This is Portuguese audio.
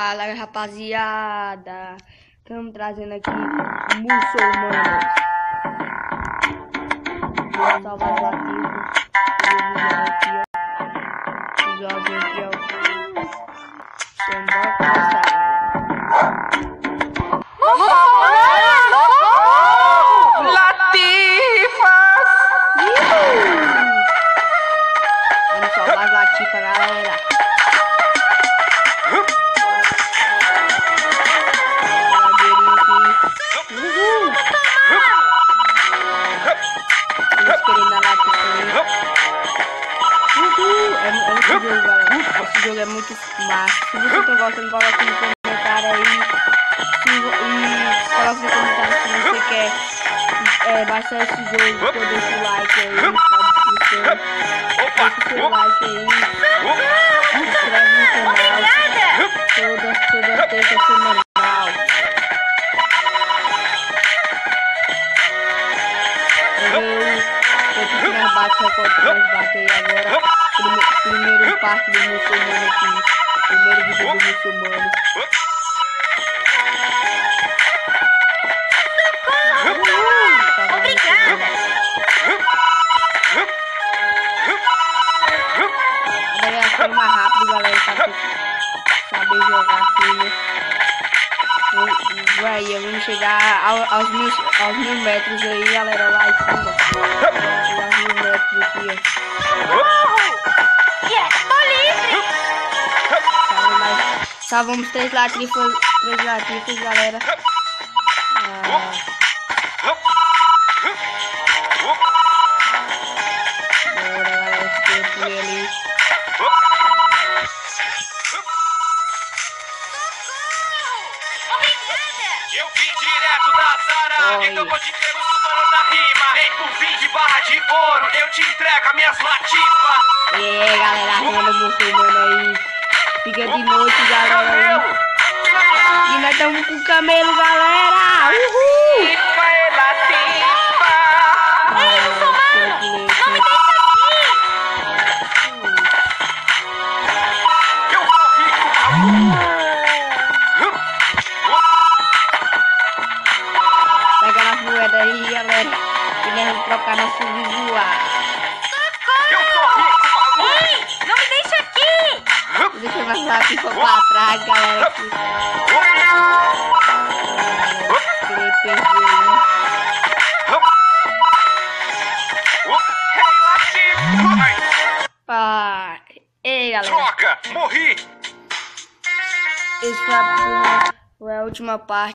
Fala, rapaziada, estamos trazendo aqui muçulmanos. Vou salvar os ativos. Os jovens aqui, ó. Bora começar, Latifas! Vamos salvar as latifas, galera. Esse jogo é muito massa. Se você não gosta, coloca no comentário aí. Coloca no comentário se você quer baixar esse jogo. Eu deixo o like aí na descrição. Deixa o seu like aí. Se inscreve no canal. Toda terça semanal. Eu tô tirando bate recorde pra bater aí agora. Primeiro parte do muçulmano aqui. Primeiro vídeo do muçulmano. Obrigada! Agora vai ficar mais rápido, galera. Saber jogar aqui, né? Vamos chegar aos 1000 metros aí, galera. Lá em cima. Aos 1000 metros aqui, ó. Salvamos 3 latifas, galera. Bora, galera, esse tempo ali. Eu vim direto da Zara, então vou te entregar o mano na rima. Vem por 20 barras de ouro, eu te entrego as minhas latifas. Galera, rima do muçulmano aí. Fica de noite, galera. E nós estamos com o camelo, galera. Uhul! Latifa é latifa. Ei, muçulmano, não me deixa aqui. Eu sou rico. Pega na moeda aí, galera. E nós vamos trocar nosso visual. Eu sou rico, Ei, não me deixa aqui. Deixa eu mais latifa pra trás, galera. Querer perder aí. Pai. Ei, galera. Droga, morri. Esse foi a última parte.